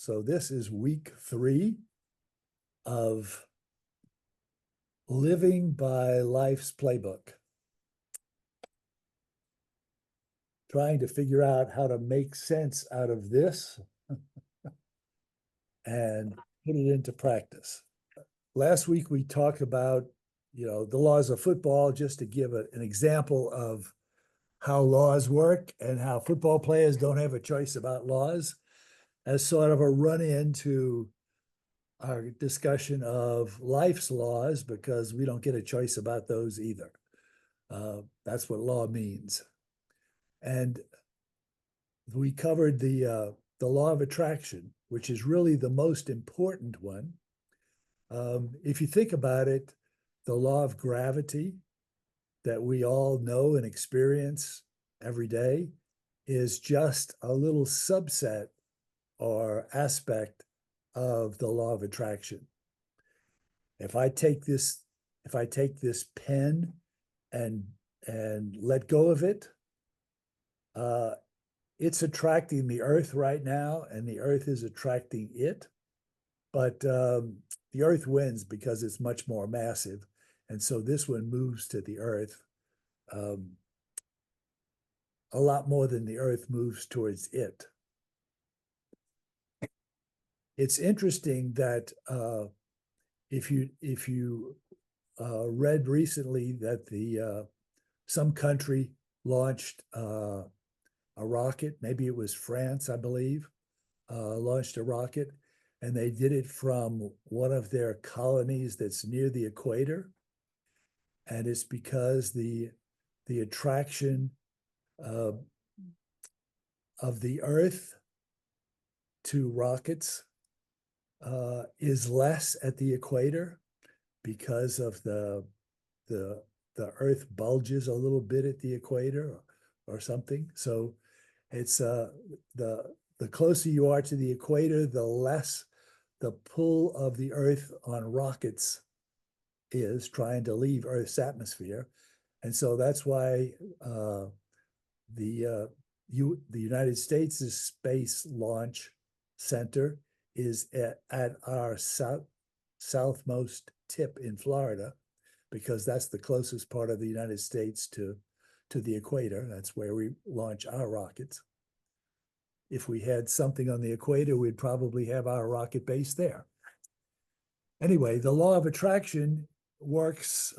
So this is week 3 of living by life's playbook. Trying to figure out how to make sense out of this and put it into practice. Last week we talked about, the laws of football, just to give an example of how laws work and how football players don't have a choice about laws, as sort of a run-in to our discussion of life's laws, because we don't get a choice about those either. That's what law means. And we covered the law of attraction, which is really the most important one. If you think about it, the law of gravity that we all know and experience every day is just a little subset or aspect of the law of attraction. If I take this pen and let go of it, it's attracting the earth right now, and the earth is attracting it. But the earth wins because it's much more massive. And so this one moves to the earth a lot more than the earth moves towards it. It's interesting that if you read recently that some country launched a rocket, maybe it was France, I believe, launched a rocket, and they did it from one of their colonies that's near the equator. And it's because the attraction of the earth to rockets is less at the equator, because of the earth bulges a little bit at the equator or something. So it's the closer you are to the equator, the less the pull of the earth on rockets is trying to leave Earth's atmosphere. And so that's why the United States' Space Launch Center is at our southmost tip in Florida, because that's the closest part of the United States to the equator. That's where we launch our rockets. If we had something on the equator, we'd probably have our rocket base there. Anyway, the law of attraction works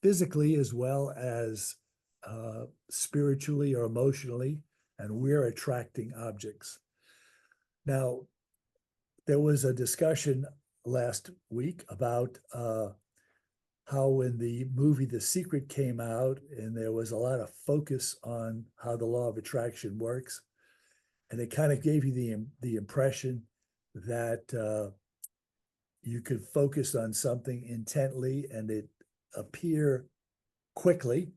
physically as well as spiritually or emotionally, and we're attracting objects. Now, there was a discussion last week about how when the movie The Secret came out, and there was a lot of focus on how the law of attraction works, and it kind of gave you the impression that you could focus on something intently and it appear quickly.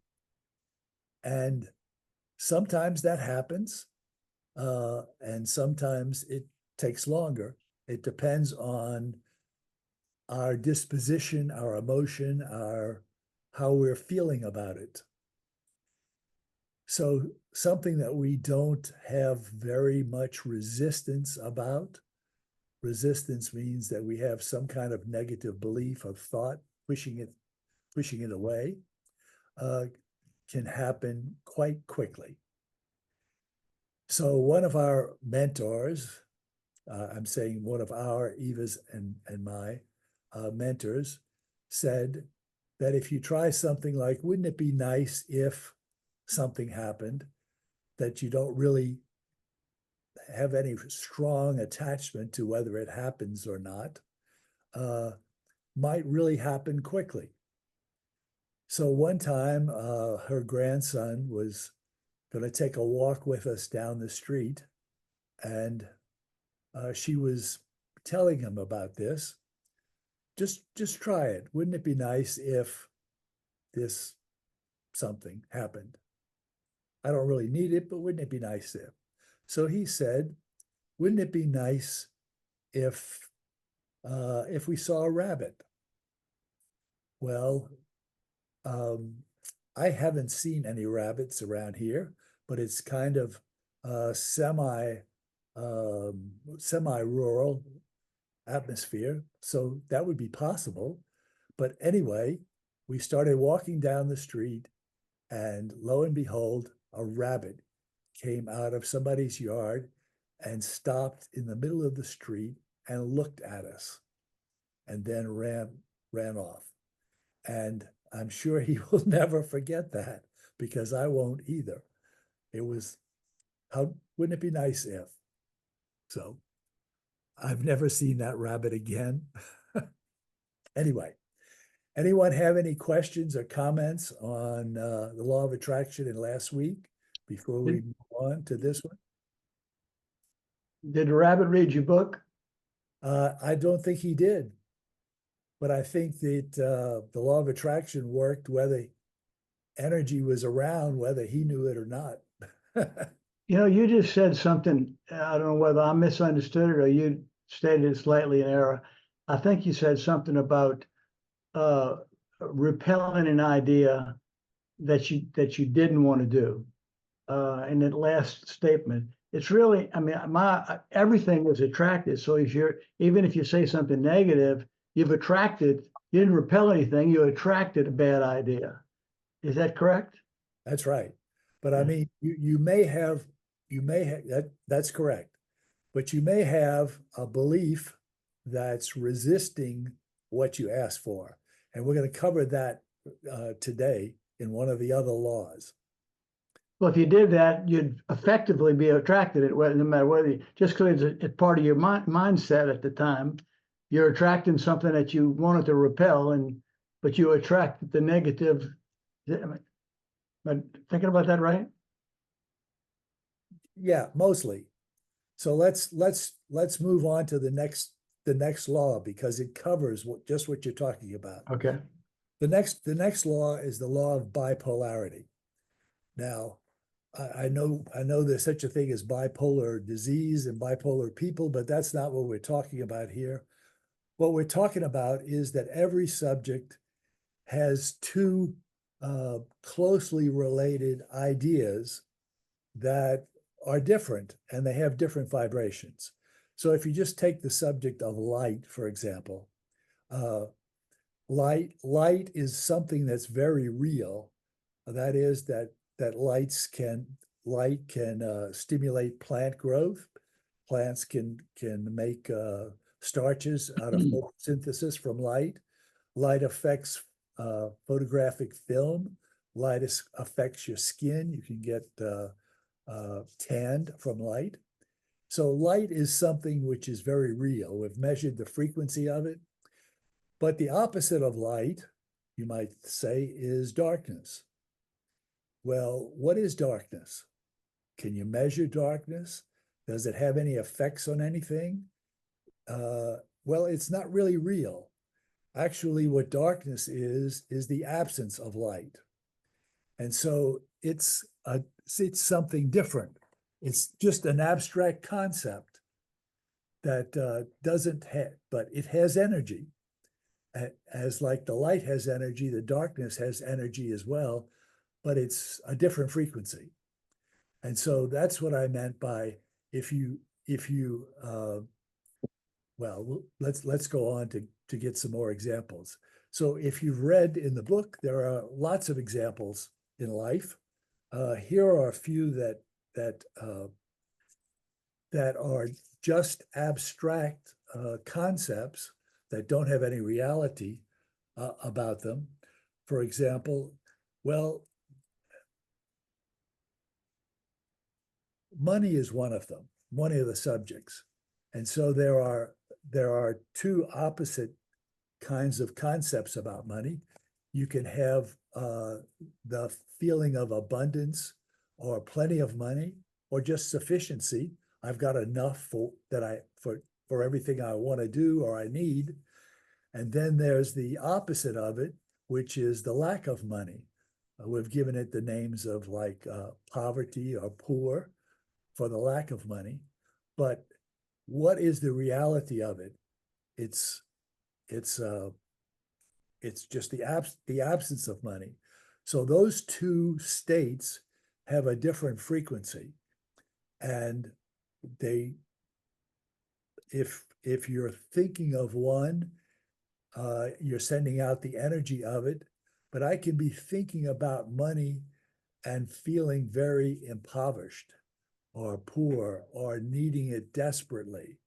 And sometimes that happens, and sometimes it takes longer. It depends on our disposition, our emotion, how we're feeling about it. So something that we don't have very much resistance about. Resistance means that we have some kind of negative belief of thought, pushing it away, can happen quite quickly. So one of our mentors, I'm saying one of our, Eva's and my mentors, said that if you try something like, wouldn't it be nice if something happened, that you don't really have any strong attachment to whether it happens or not, might really happen quickly. So one time, her grandson was going to take a walk with us down the street, and she was telling him about this. Just try it. Wouldn't it be nice if this something happened? I don't really need it, but wouldn't it be nice if? So he said, wouldn't it be nice if we saw a rabbit? Well, I haven't seen any rabbits around here, but it's kind of semi semi-rural atmosphere, so that would be possible. But anyway, we started walking down the street, and lo and behold, a rabbit came out of somebody's yard and stopped in the middle of the street and looked at us, and then ran off. And I'm sure he will never forget that, because I won't either. It was, how wouldn't it be nice if? So I've never seen that rabbit again. Anyway, anyone have any questions or comments on the law of attraction in last week before we move on to this one? Did the rabbit read your book? I don't think he did, but I think that the law of attraction worked whether energy was around, whether he knew it or not. You know, you just said something, I don't know whether I misunderstood it or you stated it slightly in error. I think you said something about repelling an idea that you didn't want to do. In that last statement, it's really, I mean, everything is attracted. So if even if you say something negative, you've attracted, you didn't repel anything, you attracted a bad idea. Is that correct? That's right. But I mean, you may have that's correct. But you may have a belief that's resisting what you asked for. And we're going to cover that today in one of the other laws. Well, if you did that, you'd effectively be attracted it, no matter whether just because it's part of your mindset at the time, you're attracting something that you wanted to repel, but you attract the negative. Am I thinking about that right? Yeah, mostly. So let's move on to the next law, because it covers just what you're talking about. Okay. The next law is the law of bipolarity. Now, I know there's such a thing as bipolar disease and bipolar people, but that's not what we're talking about here. What we're talking about is that every subject has two closely related ideas that are different, and they have different vibrations. So if you just take the subject of light, for example, light is something that's very real. That is that light can stimulate plant growth. Plants can make starches out of photosynthesis from light. Light affects photographic film. Light affects your skin. You can get tanned from light. So light is something which is very real. We've measured the frequency of it. But the opposite of light, you might say, is darkness. Well, what is darkness? Can you measure darkness? Does it have any effects on anything? Well, it's not really real. Actually, what darkness is the absence of light. And so it's something different. It's just an abstract concept that doesn't have, but it has energy. As like the light has energy, the darkness has energy as well, but it's a different frequency. And so that's what I meant by well, let's go on to get some more examples. So if you've read in the book, there are lots of examples in life. Here are a few that are just abstract concepts that don't have any reality about them. For example, well, money is one of them, one of the subjects. And so there are two opposite kinds of concepts about money. You can have the feeling of abundance or plenty of money, or just sufficiency. I've got enough for everything I want to do or I need. And then there's the opposite of it, which is the lack of money. We've given it the names of like poverty or poor for the lack of money. But what is the reality of it? It's just the absence of money. So those two states have a different frequency, and they if you're thinking of one, you're sending out the energy of it, but I can be thinking about money and feeling very impoverished or poor or needing it desperately.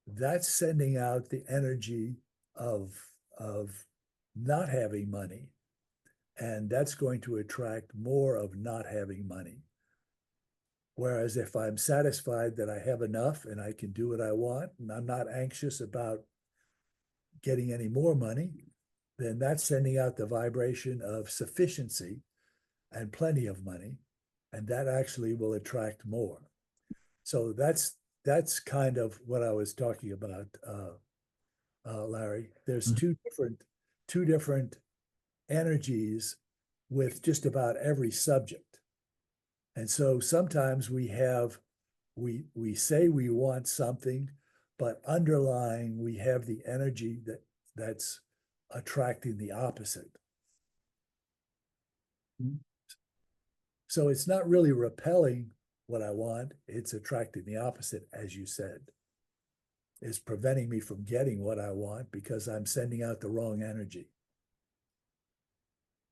That's sending out the energy of not having money, and that's going to attract more of not having money. Whereas if I'm satisfied that I have enough and I can do what I want, and I'm not anxious about getting any more money, then that's sending out the vibration of sufficiency and plenty of money, and that actually will attract more. So that's kind of what I was talking about, Larry. There's two different energies with just about every subject, and so sometimes we say we want something, but underlying we have the energy that's attracting the opposite. Mhm. So it's not really repelling what I want, it's attracting the opposite, as you said. It's preventing me from getting what I want because I'm sending out the wrong energy.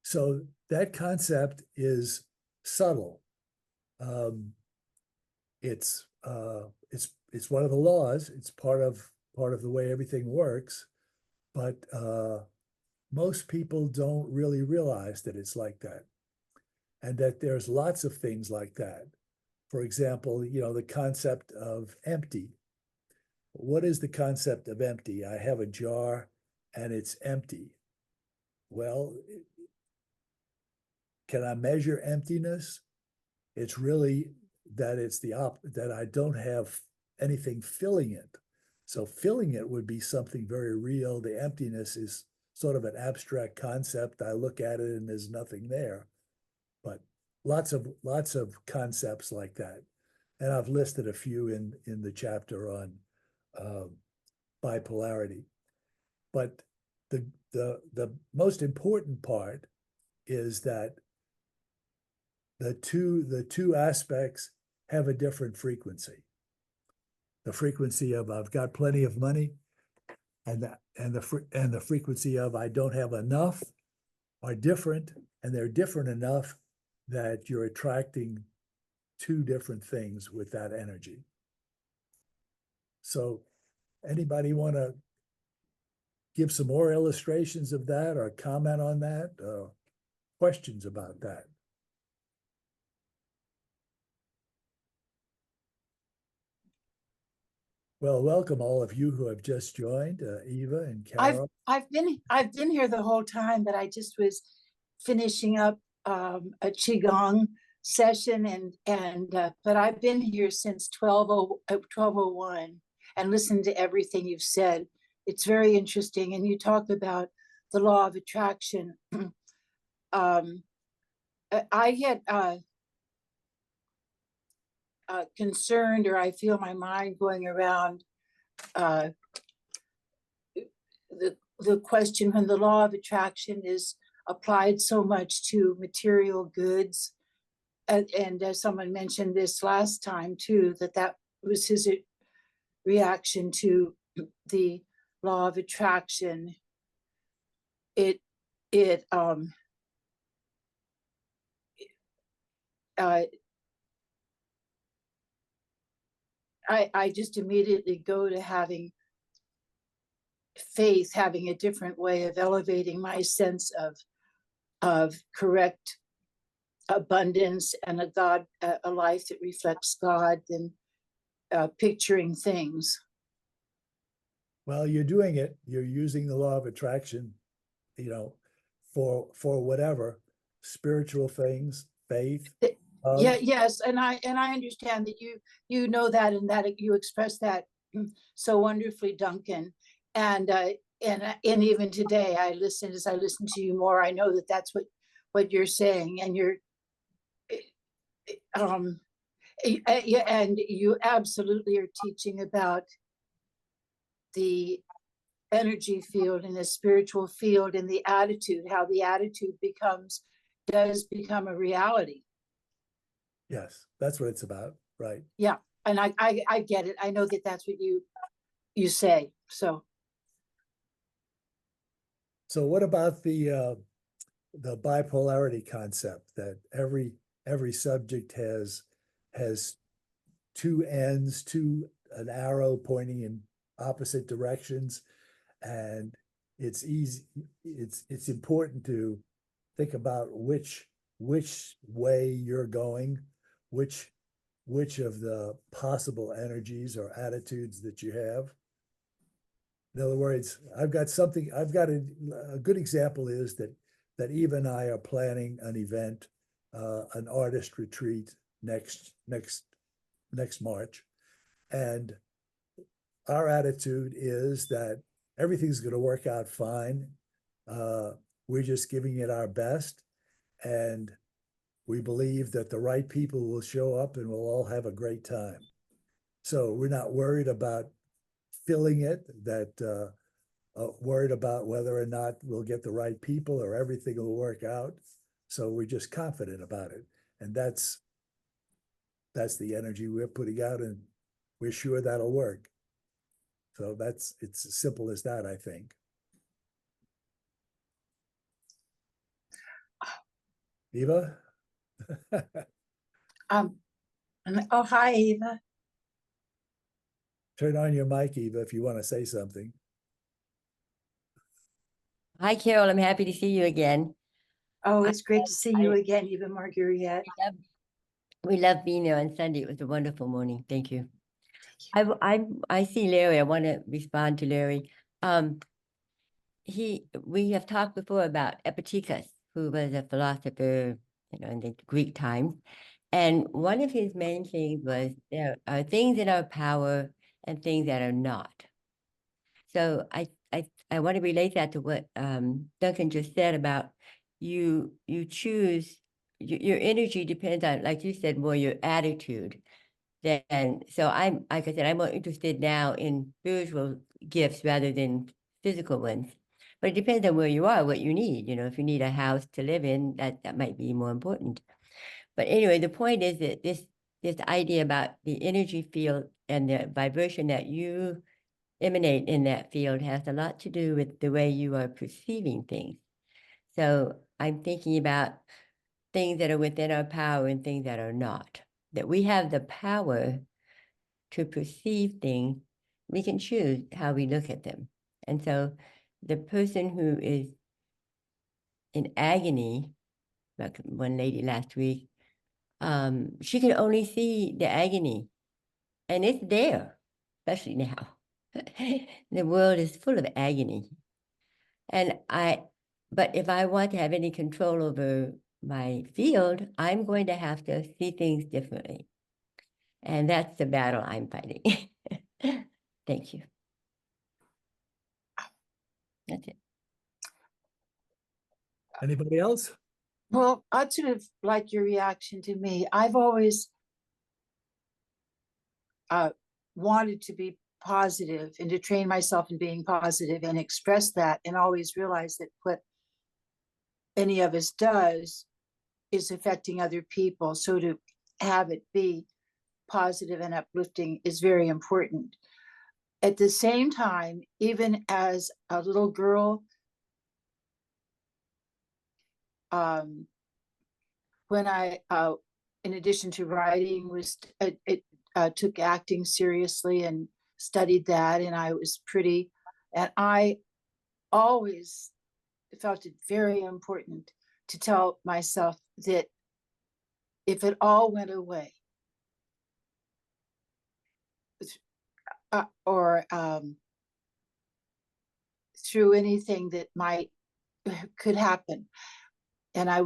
So that concept is subtle. It's one of the laws. It's part of the way everything works, but most people don't really realize that it's like that, and that there's lots of things like that. For example, the concept of empty. What is the concept of empty? I have a jar and it's empty. Well, can I measure emptiness? It's really that that I don't have anything filling it. So filling it would be something very real. The emptiness is sort of an abstract concept. I look at it and there's nothing there. But lots of concepts like that. And I've listed a few in the chapter on bipolarity. But the most important part is that the two aspects have a different frequency. The frequency of I've got plenty of money, and the frequency of I don't have enough are different, and they're different enough that you're attracting two different things with that energy. So anybody want to give some more illustrations of that or comment on that? Questions about that? Well, welcome all of you who have just joined, Eva and Carol. I've been here the whole time, but I just was finishing up a qigong session, but I've been here since 1201 and listened to everything you've said. It's very interesting, and you talk about the law of attraction. I get concerned, or I feel my mind going around the question when the law of attraction is applied so much to material goods. And as someone mentioned this last time too, that was his reaction to the law of attraction. I just immediately go to having faith, having a different way of elevating my sense of correct abundance and a life that reflects God, than picturing things. Well, you're doing it. You're using the law of attraction, for whatever spiritual things, faith. Yes, and I understand that you know that, and that you express that so wonderfully, Duncan. And even today, as I listen to you more, I know that that's what you're saying, and and you absolutely are teaching about the energy field and the spiritual field and the attitude, how the attitude does become a reality. Yes, that's what it's about, right? Yeah, and I get it. I know that that's what you you say. So what about the bipolarity concept that every subject has two ends, an arrow pointing in opposite directions, and it's important to think about which way you're going, which of the possible energies or attitudes that you have. In other words, I've got a good example is that Eva and I are planning an event, an artist retreat next March. And our attitude is that everything's going to work out fine. We're just giving it our best. And we believe that the right people will show up and we'll all have a great time. So we're not worried about filling it, worried about whether or not we'll get the right people or everything will work out. So we're just confident about it. And that's the energy we're putting out, and we're sure that'll work. So it's as simple as that, I think. Eva? oh, hi, Eva. Turn on your mic, Eva, if you want to say something. Hi, Carol. I'm happy to see you again. Oh, it's great to see you again, Eva Marguerite. We love being there on Sunday. It was a wonderful morning. Thank you. I see Larry. I want to respond to Larry. We have talked before about Epictetus, who was a philosopher, in the Greek times. And one of his main things was there are things in our power and things that are not. So I want to relate that to what Duncan just said about you choose, your energy depends on, like you said, more your attitude. So I'm, like I said, I'm more interested now in spiritual gifts rather than physical ones. But it depends on where you are, what you need. If you need a house to live in, that might be more important. But anyway, the point is that this idea about the energy field and the vibration that you emanate in that field has a lot to do with the way you are perceiving things. So I'm thinking about things that are within our power and things that are not. That we have the power to perceive things. We can choose how we look at them. And so the person who is in agony, like one lady last week, she can only see the agony, and it's there, especially now. The world is full of agony. But if I want to have any control over my field, I'm going to have to see things differently. And that's the battle I'm fighting. Thank you. That's it. Anybody else? Well, I'd sort of like your reaction to me. I've always wanted to be positive and to train myself in being positive and express that, and always realize that what any of us does is affecting other people. So to have it be positive and uplifting is very important. At the same time, even as a little girl, when I, in addition to writing, took acting seriously and studied that, and I always felt it very important to tell myself that if it all went away, or through anything that could happen, and I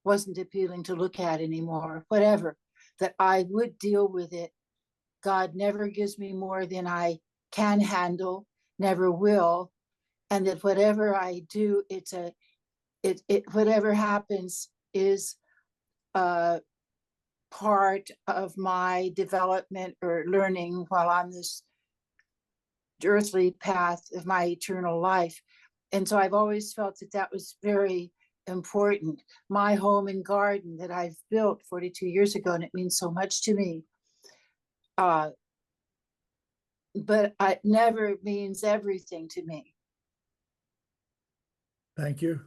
wasn't appealing to look at anymore, whatever, that I would deal with it. God never gives me more than I can handle, never will, and that whatever I do, whatever happens is part of my development or learning while on this earthly path of my eternal life. And so I've always felt that was very important. My home and garden that I've built 42 years ago, and it means so much to me. but it never means everything to me. Thank you.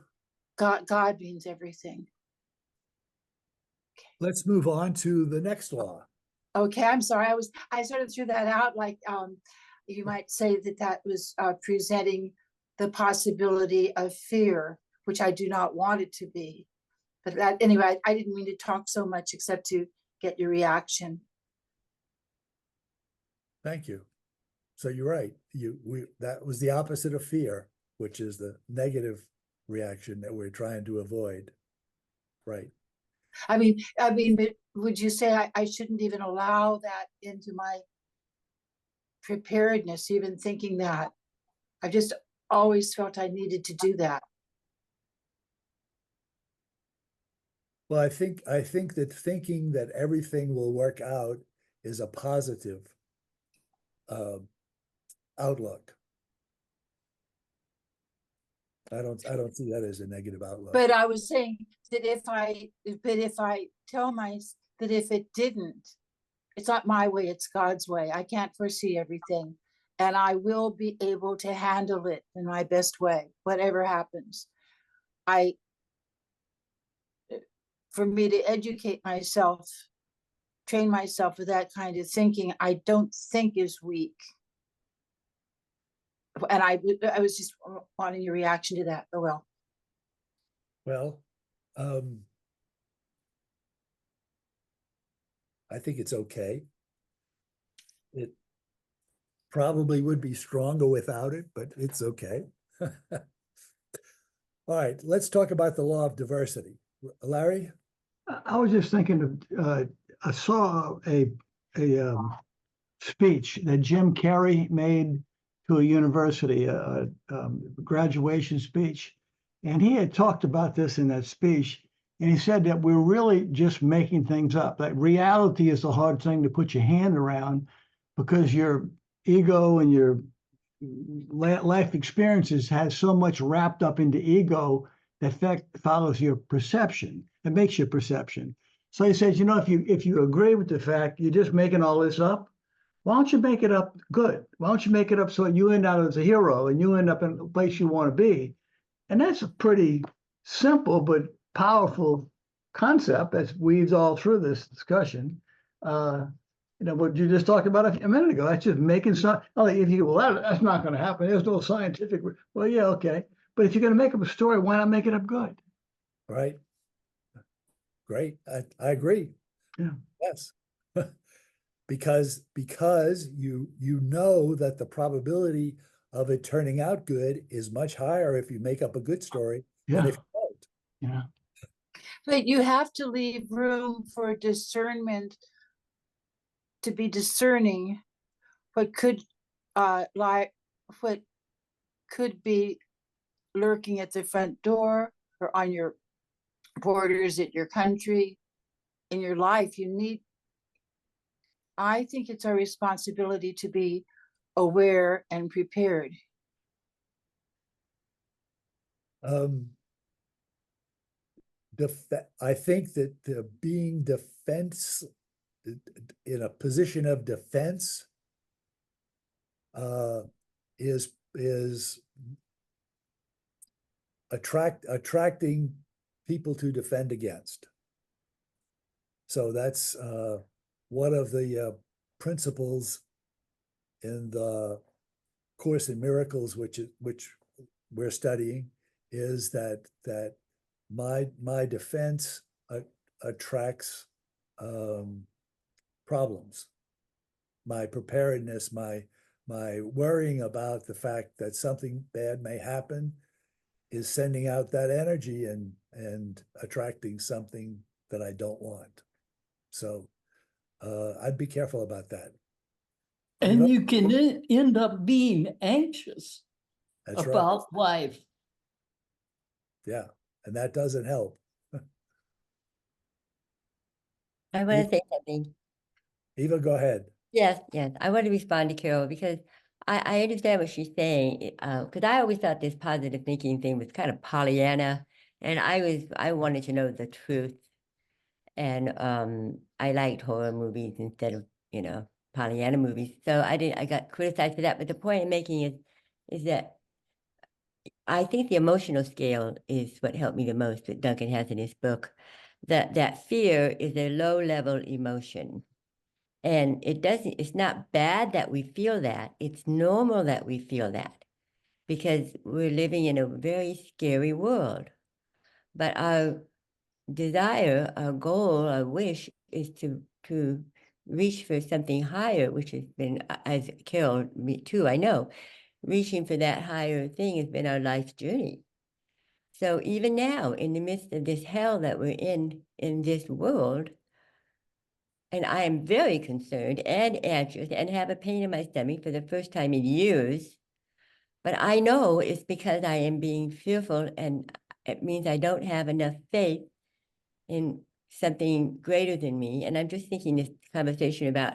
God means everything. Let's move on to the next law. Okay, I'm sorry. I sort of threw that out like you might say that was presenting the possibility of fear, which I do not want it to be. But that anyway, I didn't mean to talk so much except to get your reaction. Thank you. So you're right. That was the opposite of fear, which is the negative reaction that we're trying to avoid. Right. I mean, but would you say I shouldn't even allow that into my preparedness, even thinking that? I've just always felt I needed to do that. Well, I think that thinking that everything will work out is a positive outlook. I don't see that as a negative outlook. But I was saying that if I tell that if it didn't, it's not my way, it's God's way. I can't foresee everything, and I will be able to handle it in my best way, whatever happens. For me to educate myself, train myself with that kind of thinking, I don't think is weak. And I was just wanting your reaction to that. Oh, well. Well, I think it's okay. It probably would be stronger without it, but it's okay. All right, let's talk about the law of diversity. Larry? I was just thinking of, I saw a speech that Jim Carrey made to a university, a graduation speech. And he had talked about this in that speech. And he said that we're really just making things up. That reality is a hard thing to put your hand around because your ego and your life experiences has so much wrapped up into ego that follows your perception. It makes your perception. So he says, you know, if you agree with the fact you're just making all this up, why don't you make it up good? Why don't you make it up so you end up as a hero and you end up in the place you want to be? And that's a pretty simple but powerful concept that weaves all through this discussion. You know, what you just talked about a minute ago, that's just making some, if you go, well, that's not going to happen. There's no scientific, well, yeah, okay. But if you're going to make up a story, why not make it up good? Right. Great. I agree. Yeah. Yes. because you know that the probability of it turning out good is much higher if you make up a good story than Yeah. if you don't. Yeah. But you have to leave room for discernment, to be discerning what could what could be lurking at the front door or on your borders at your country, in your life. I think it's our responsibility to be aware and prepared. I think that being defense in a position of defense is attracting people to defend against. So that's one of the principles in the Course in Miracles, which we're studying, is that my defense attracts problems. My preparedness, my worrying about the fact that something bad may happen is sending out that energy and attracting something that I don't want. So I'd be careful about that. And you can end up being anxious That's right. about life. Yeah, and that doesn't help. I want to say something. Eva, go ahead. Yes, I want to respond to Carol because I understand what she's saying. Because I always thought this positive thinking thing was kind of Pollyanna, and I wanted to know the truth, and I liked horror movies instead of Pollyanna movies. So I got criticized for that. But the point I'm making is that I think the emotional scale is what helped me the most, that Duncan has in his book. That fear is a low level emotion. And it's not bad that we feel that. It's normal that we feel that because we're living in a very scary world. But our desire, our goal, our wish is to reach for something higher, which has killed me too, I know. Reaching for that higher thing has been our life's journey. So even now, in the midst of this hell that we're in this world, and I am very concerned and anxious and have a pain in my stomach for the first time in years, but I know it's because I am being fearful, and it means I don't have enough faith in something greater than me. And I'm just thinking this conversation about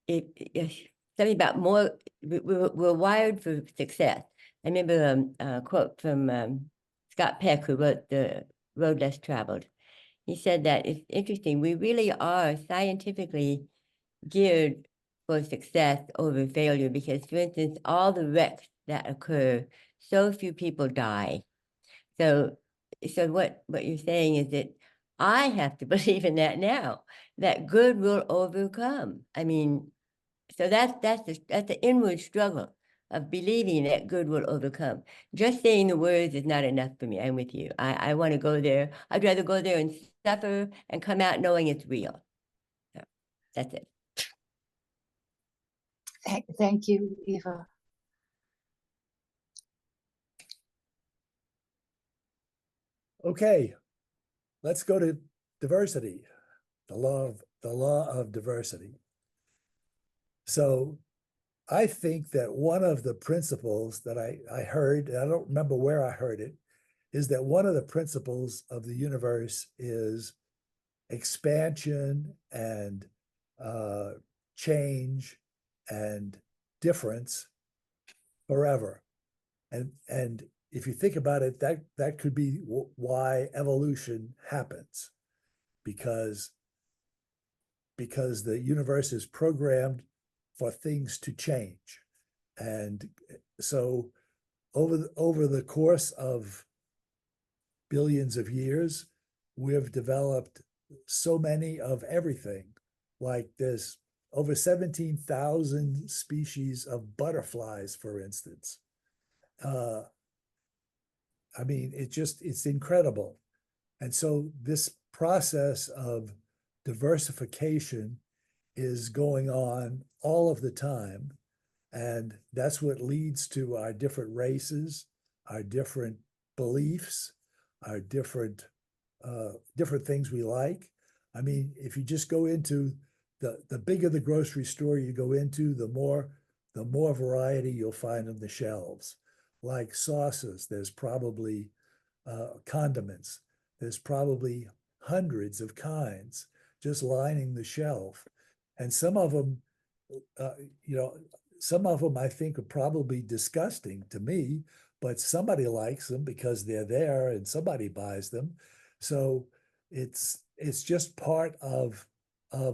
something about more, we're wired for success. I remember a quote from Scott Peck, who wrote The Road Less Traveled. He said that it's interesting, we really are scientifically geared for success over failure because, for instance, all the wrecks that occur, so few people die. So what you're saying is that I have to believe in that now, that good will overcome. I mean, so that's the inward struggle of believing that good will overcome. Just saying the words is not enough for me. I'm with you. I want to go there. I'd rather go there and suffer and come out knowing it's real. So that's it. Thank you, Eva. Okay, let's go to diversity, the law of diversity. So I think that one of the principles that I heard, and I don't remember where I heard it, is that one of the principles of the universe is expansion and change and difference forever. And if you think about it, that could be why evolution happens, because the universe is programmed for things to change. And so over the course of billions of years, we've developed so many of everything. Like there's over 17,000 species of butterflies, for instance. I mean, it's incredible. And so this process of diversification is going on all of the time. And that's what leads to our different races, our different beliefs, our different things we like. I mean, if you just go into the bigger the grocery store you go into, the more variety you'll find on the shelves. Like sauces, there's probably condiments. There's probably hundreds of kinds just lining the shelf. And some of them, some of them I think are probably disgusting to me, but somebody likes them because they're there and somebody buys them. So it's just part of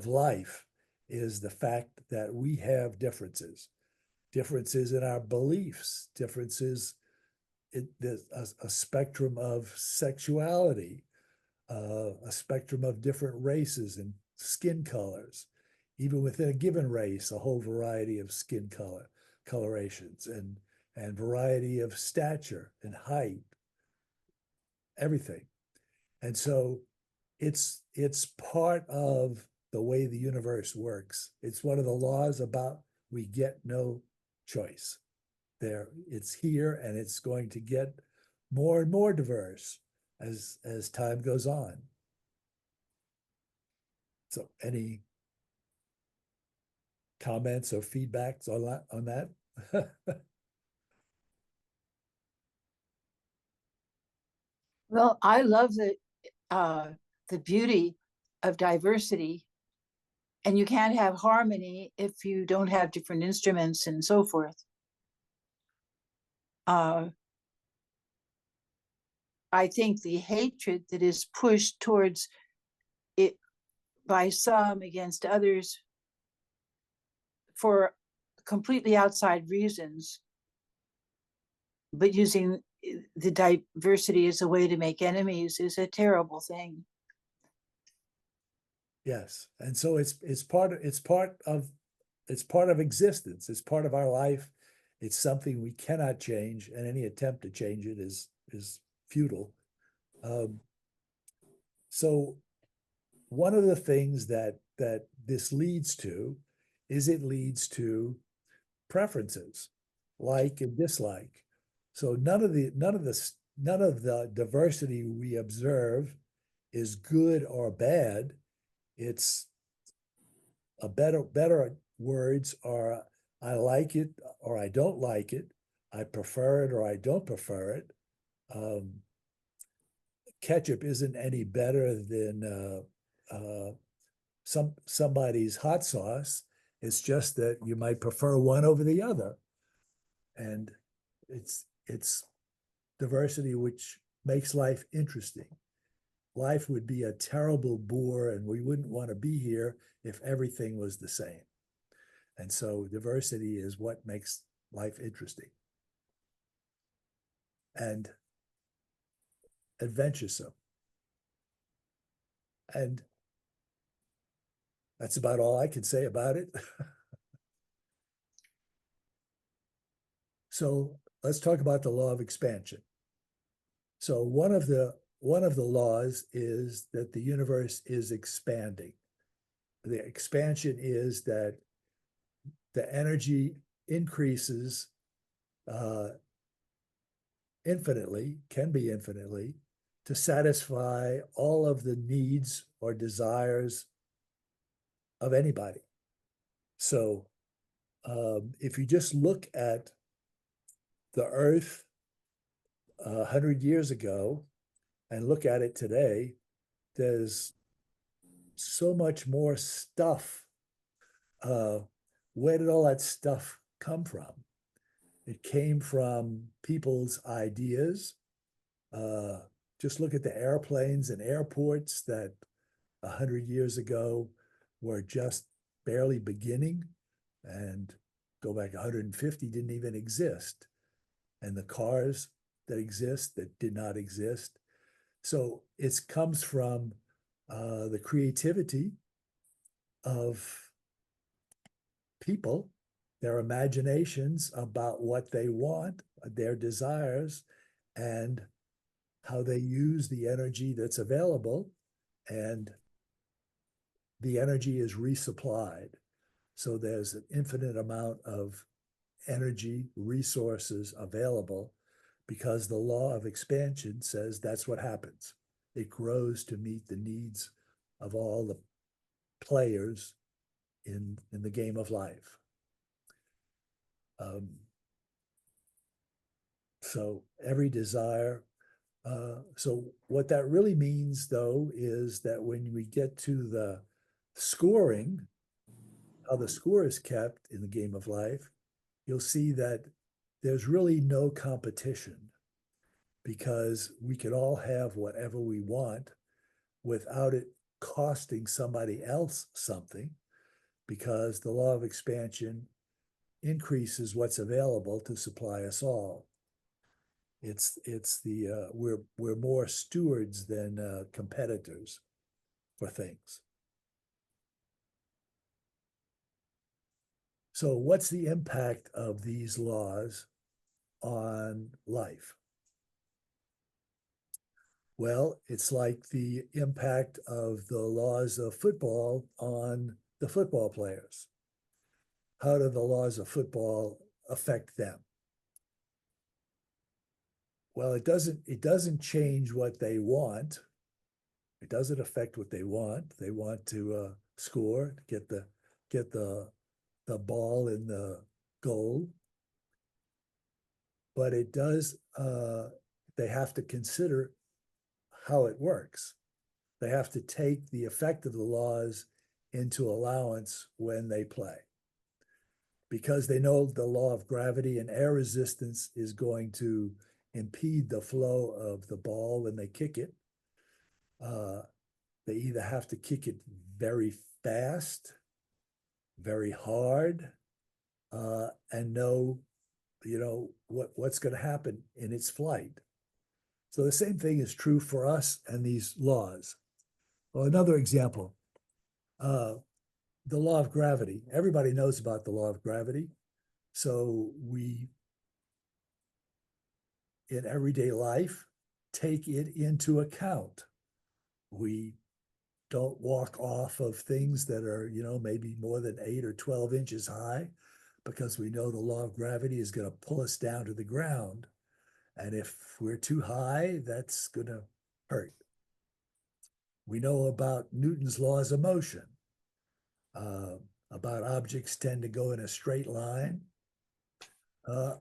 life, is the fact that we have differences in our beliefs, differences. There's a spectrum of sexuality, a spectrum of different races and skin colors. Even within a given race, a whole variety of skin colorations and variety of stature and height, everything. And so it's part of the way the universe works. It's one of the laws about we get no choice. There, it's here, and it's going to get more and more diverse as time goes on. So any comments or feedbacks on that? Well, I love the beauty of diversity, and you can't have harmony if you don't have different instruments and so forth. I think the hatred that is pushed towards it by some against others for completely outside reasons. But using the diversity as a way to make enemies is a terrible thing. Yes, and so it's part of existence. It's part of our life. It's something we cannot change, and any attempt to change it is futile. So one of the things that this leads to is it leads to preferences, like and dislike. So none of the diversity we observe is good or bad. It's a better words are I like it or I don't like it. I prefer it or I don't prefer it. Ketchup isn't any better than somebody's hot sauce. It's just that you might prefer one over the other, and it's diversity which makes life interesting. Life would be a terrible bore, and we wouldn't want to be here if everything was the same. And so diversity is what makes life interesting and adventuresome. And that's about all I can say about it. So let's talk about the law of expansion. So one of the laws is that the universe is expanding. The expansion is that the energy increases infinitely, can be infinitely, to satisfy all of the needs or desires of anybody. So if you just look at the Earth 100 years ago and look at it today, there's so much more stuff. Where did all that stuff come from? It came from people's ideas. Just look at the airplanes and airports that 100 years ago were just barely beginning, and go back 150 didn't even exist. And the cars that exist that did not exist. So it comes from the creativity of people, their imaginations about what they want, their desires, and how they use the energy that's available, and the energy is resupplied. So there's an infinite amount of energy resources available because the law of expansion says that's what happens. It grows to meet the needs of all the players in the game of life. So every desire. So what that really means, though, is that when we get to the scoring, how the score is kept in the game of life, you'll see that there's really no competition, because we can all have whatever we want without it costing somebody else something, because the law of expansion increases what's available to supply us all. It's the we're more stewards than competitors for things. So what's the impact of these laws on life? Well, it's like the impact of the laws of football on the football players. How do the laws of football affect them? Well, it doesn't change what they want. It doesn't affect what they want. They want to score, get the ball in the goal. But it does, they have to consider how it works. They have to take the effect of the laws into allowance when they play, because they know the law of gravity and air resistance is going to impede the flow of the ball when they kick it. They either have to kick it very fast, very hard, and know, what's going to happen in its flight. So the same thing is true for us and these laws. Well, another example, the law of gravity. Everybody knows about the law of gravity. So we, in everyday life, take it into account. We don't walk off of things that are, maybe more than 8 or 12 inches high, because we know the law of gravity is going to pull us down to the ground. And if we're too high, that's going to hurt. We know about Newton's laws of motion, about objects tend to go in a straight line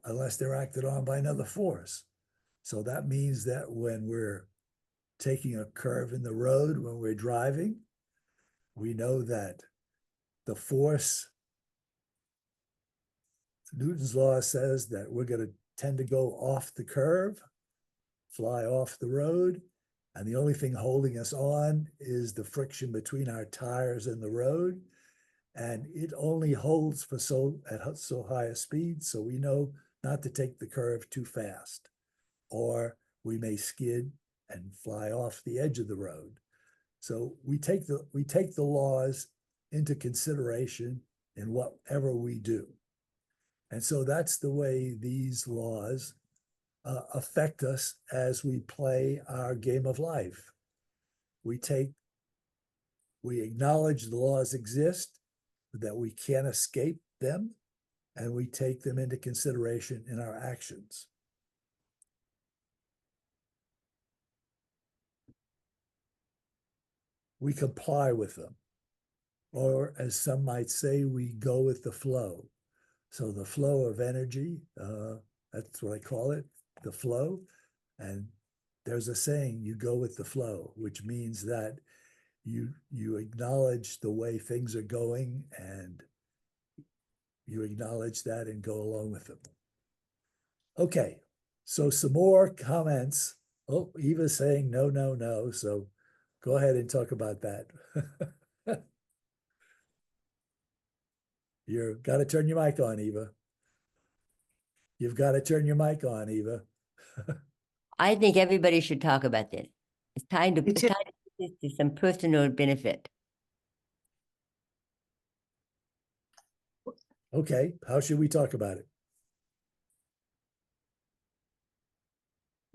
unless they're acted on by another force. So that means that when we're taking a curve in the road, when we're driving, we know that the force, Newton's law says that we're going to tend to go off the curve, fly off the road, and the only thing holding us on is the friction between our tires and the road. And it only holds for at so high a speed, so we know not to take the curve too fast, or we may skid and fly off the edge of the road. So we take the laws into consideration in whatever we do. And so that's the way these laws affect us as we play our game of life. We acknowledge the laws exist, that we can't escape them, and we take them into consideration in our actions. We comply with them, or as some might say, we go with the flow. So the flow of energy, that's what I call it, the flow. And there's a saying, you go with the flow, which means that you acknowledge the way things are going, and you acknowledge that and go along with them. Okay, so some more comments. Oh, Eva's saying no, no, no. So go ahead and talk about that. You've got to turn your mic on, Eva. You've got to turn your mic on, Eva. I think everybody should talk about this. It's time to Me put too. this to some personal benefit. Okay, how should we talk about it?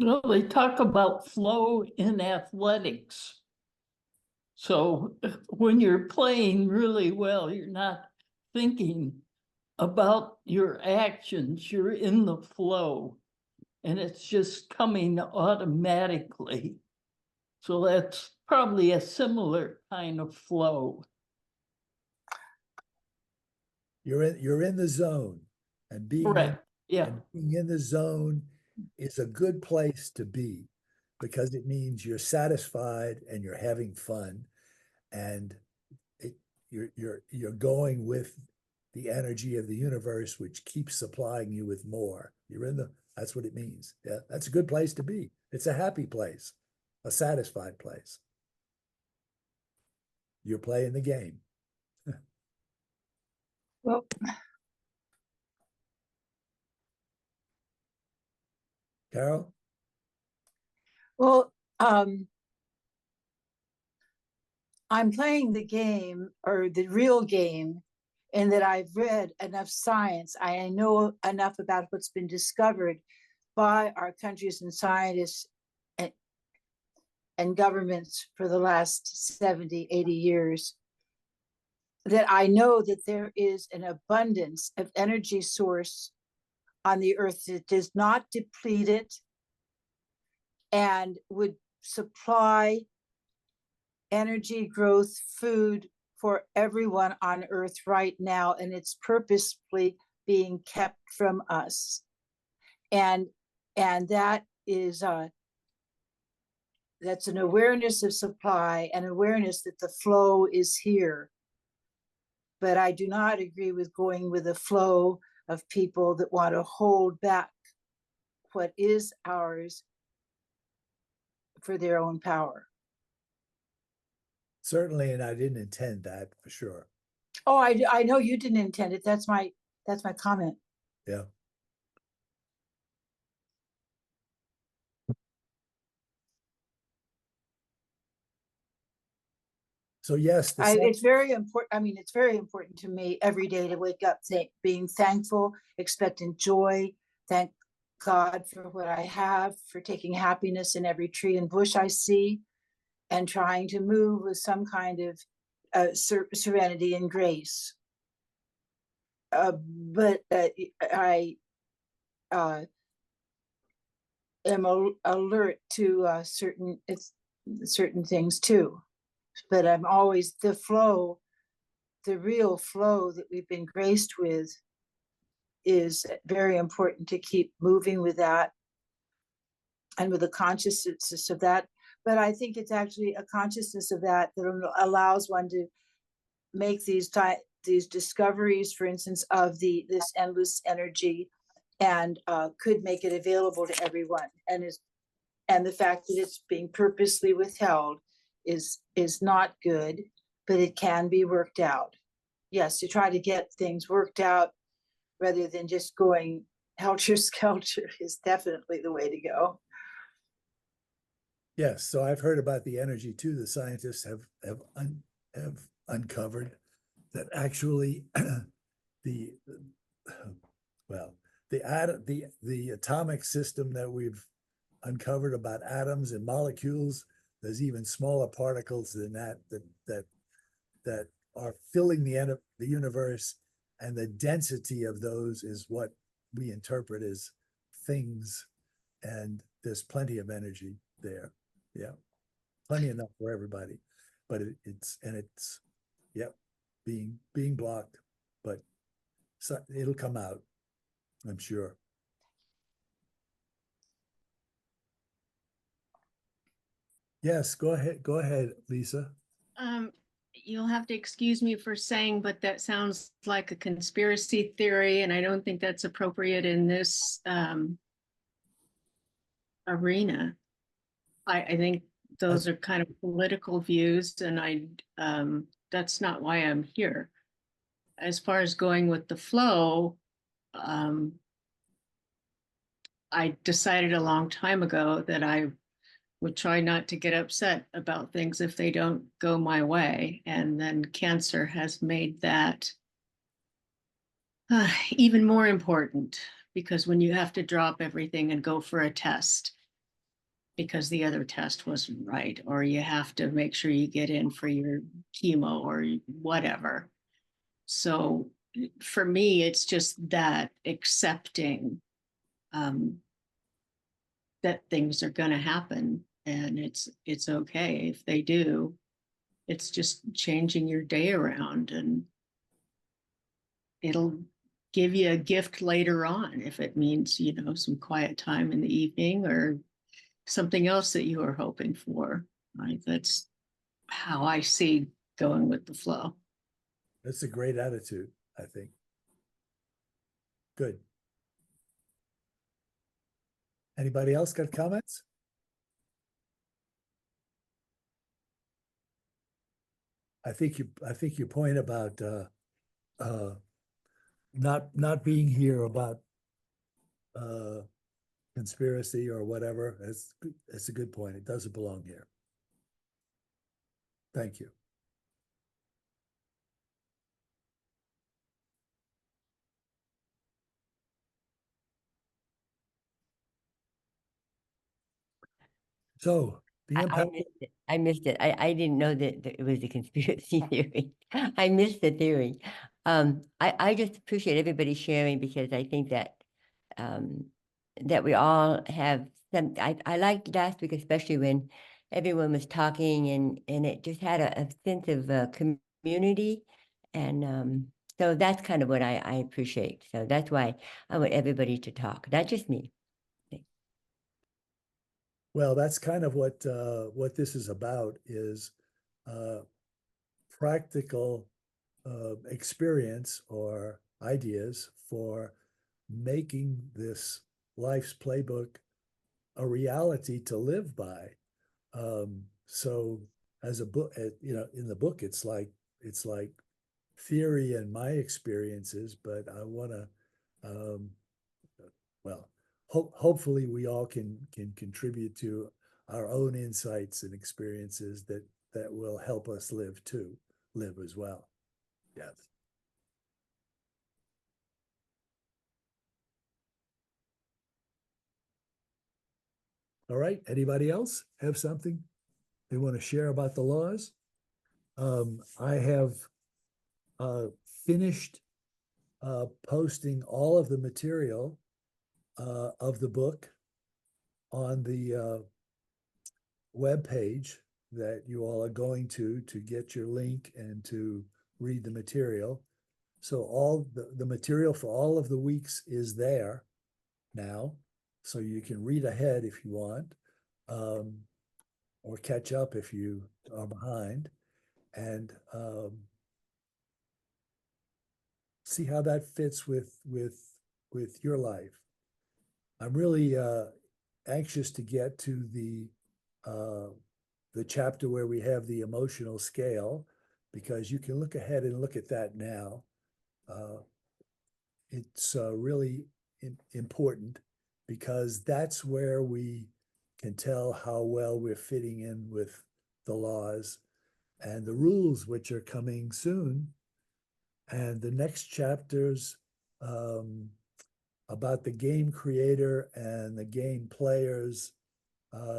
Well, they talk about flow in athletics. So when you're playing really well, you're not thinking about your actions, you're in the flow, and it's just coming automatically. So that's probably a similar kind of flow. You're in the zone, and Correct. Yeah. and being in the zone is a good place to be, because it means you're satisfied and you're having fun, and you're going with the energy of the universe, which keeps supplying you with more. That's what it means. Yeah, that's a good place to be. It's a happy place, a satisfied place. You're playing the game. Well, Carol? well, I'm playing the game, or the real game, in that I've read enough science. I know enough about what's been discovered by our countries and scientists and governments for the last 70, 80 years, that I know that there is an abundance of energy source on the earth that does not deplete it and would supply energy, growth, food for everyone on earth right now, and it's purposefully being kept from us. And that is that's an awareness of supply and awareness that the flow is here. But I do not agree with going with a flow of people that want to hold back what is ours for their own power. Certainly, and I didn't intend that, for sure. Oh, I know you didn't intend it. That's That's my comment. Yeah. So yes, It's very important. I mean, it's very important to me every day to wake up being thankful, expecting joy, thank God for what I have, for taking happiness in every tree and bush I see, and trying to move with some kind of serenity and grace. But I am alert to certain things too. But I'm always the flow, the real flow that we've been graced with is very important to keep moving with that and with the consciousness of that. But I think it's actually a consciousness of that that allows one to make these discoveries, for instance, of this endless energy, and could make it available to everyone. And the fact that it's being purposely withheld is not good, but it can be worked out. Yes, to try to get things worked out rather than just going helter skelter is definitely the way to go. yes, so I've heard about the energy too. The scientists have uncovered that actually the well, the atomic system that we've uncovered about atoms and molecules, there's even smaller particles than that are filling the universe, and the density of those is what we interpret as things, and there's plenty of energy there. Yeah, plenty enough for everybody, but it's yep, being blocked, but so it'll come out, I'm sure. Yes, go ahead, Lisa. You'll have to excuse me for saying, but that sounds like a conspiracy theory, and I don't think that's appropriate in this arena. I think those are kind of political views, and that's not why I'm here. As far as going with the flow, I decided a long time ago that I would try not to get upset about things if they don't go my way. And then cancer has made that even more important, because when you have to drop everything and go for a test because the other test wasn't right, or you have to make sure you get in for your chemo or whatever. So for me, it's just that accepting that things are going to happen, and it's okay if they do. It's just changing your day around, and it'll give you a gift later on if it means, some quiet time in the evening or something else that you were hoping for. Right? That's how I see going with the flow. That's a great attitude, I think. Good. Anybody else got comments? I think your point about not being here about conspiracy or whatever, it's a good point. It doesn't belong here. Thank you. So the I impact. missed it. I missed it. I didn't know that it was a conspiracy theory. I missed the theory. I just appreciate everybody sharing, because I think that that we all have some. I liked last week, especially when everyone was talking, and it just had a sense of community, and so that's kind of what I appreciate. So that's why I want everybody to talk, not just me. Well, that's kind of what this is about, is practical experience or ideas for making this life's playbook a reality to live by. So as a book, in the book, it's like theory and my experiences, but I want to, well, hopefully we all can contribute to our own insights and experiences that will help us live as well. Yes. All right. Anybody else have something they want to share about the laws? I have finished posting all of the material of the book on the web page that you all are going to get your link and to read the material. So all the material for all of the weeks is there now. So you can read ahead if you want, or catch up if you are behind, and see how that fits with your life. I'm really anxious to get to the chapter where we have the emotional scale, because you can look ahead and look at that now. It's really important, because that's where we can tell how well we're fitting in with the laws and the rules, which are coming soon. And the next chapters about the game creator and the game players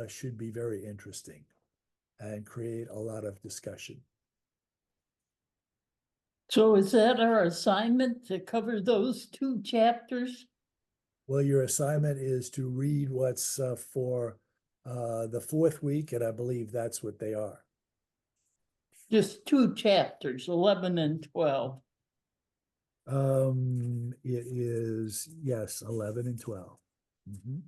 should be very interesting and create a lot of discussion. So is that our assignment, to cover those 2 chapters? Well, your assignment is to read what's for the 4th week, and I believe that's what they are. Just 2 chapters, 11 and 12. It is, yes, 11 and 12. Mhm.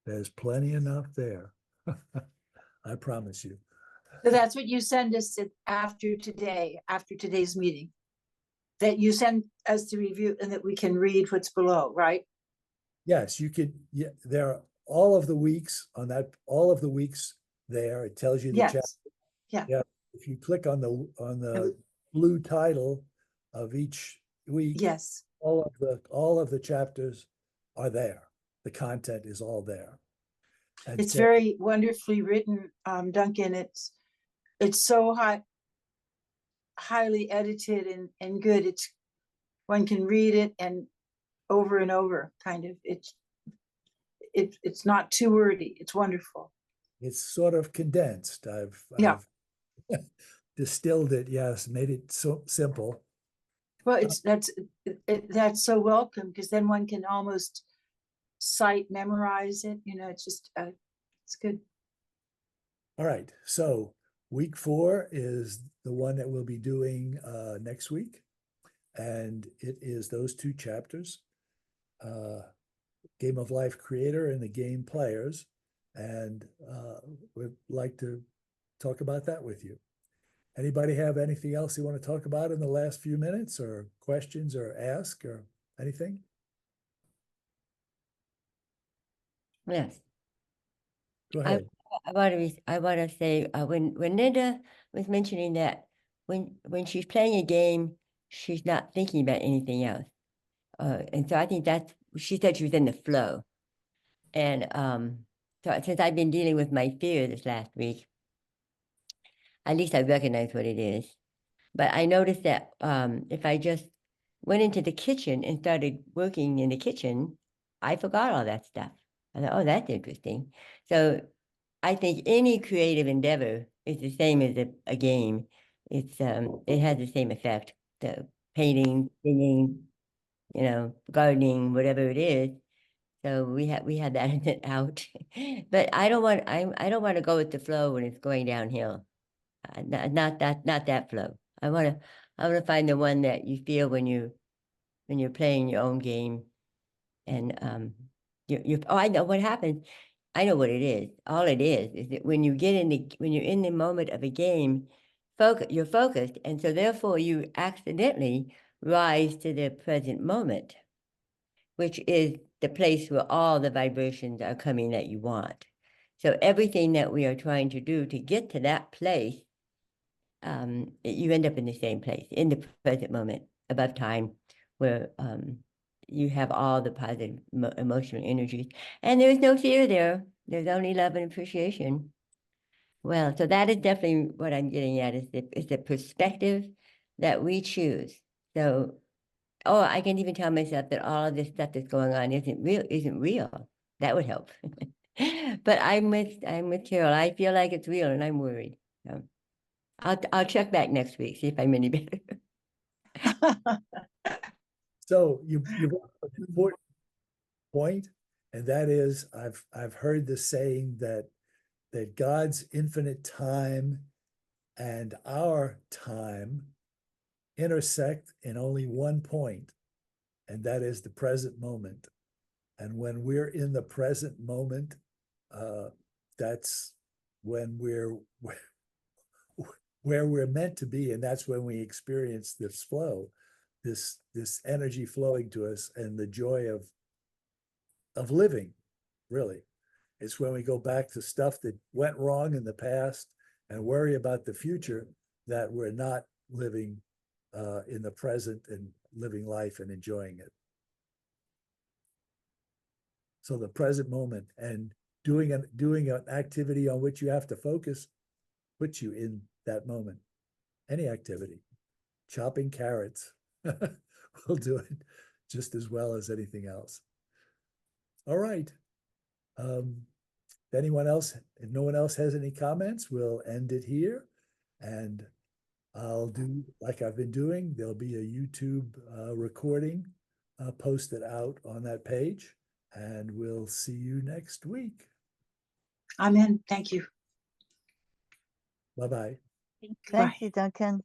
There's plenty enough there. I promise you. So that's what you send us after today's meeting. That you send us to review and that we can read what's below, right? Yes, you could, yeah, there are all of the weeks on that, all of the weeks there. It tells you the chapter. Yes, yeah. Yeah, if you click on the blue title of each week, Yes, all of the chapters are there. The content is all there. And it's so, very wonderfully written, Duncan. It's so highly edited and good. One can read it and over, kind of. It's not too wordy. It's wonderful. it's sort of condensed. I've Yeah. distilled it, yes, made it so simple. Well, that's so welcome, because then one can almost memorize it. It's just it's good. All right, so week 4 is the one that we'll be doing next week, and it is those 2 chapters, Game of Life creator and the game players, and we'd like to talk about that with you. Anybody have anything else you want to talk about in the last few minutes, or questions, or ask, or anything? Yes. Go ahead. I want to say, when Linda was mentioning that when she's playing a game, she's not thinking about anything else. And so I think she said she was in the flow. And so since I've been dealing with my fear this last week, at least I recognize what it is. But I noticed that if I just went into the kitchen and started working in the kitchen, I forgot all that stuff. I thought, oh, that's interesting. So I think any creative endeavor is the same as a game. It has the same effect. The painting, singing, gardening, whatever it is. So we had that out. But I don't want to go with the flow when it's going downhill. Not that flow. I want to find the one that you feel when you're playing your own game, and I know what happens. I know what it is. All it is that when you're in the moment of a game, you're focused, and so therefore you accidentally rise to the present moment, which is the place where all the vibrations are coming that you want. So everything that we are trying to do to get to that place, you end up in the same place, in the present moment, above time, where you have all the positive emotional energies, and there's no fear there. There's only love and appreciation. Well, so that is definitely what I'm getting at, is the perspective that we choose. So, oh, I can even tell myself that all of this stuff that's going on isn't real. That would help. But I'm with Carol. I feel like it's real, and I'm worried. So I'll check back next week, see if I'm any better. So you brought up an important point, and that is I've heard the saying that God's infinite time and our time intersect in only one point, and that is the present moment. And when we're in the present moment, that's when we're where we're meant to be, and that's when we experience this flow, this energy flowing to us, and the joy of living. Really, it's when we go back to stuff that went wrong in the past and worry about the future that we're not living in the present and living life and enjoying it. So the present moment and doing an activity on which you have to focus puts you in that moment. Any activity, chopping carrots will do it just as well as anything else. All right. If no one else has any comments, we'll end it here. And I'll do like I've been doing. There'll be a YouTube recording posted out on that page, and we'll see you next week. I'm in. Thank you. Bye-bye. Bye. Thank you, Duncan.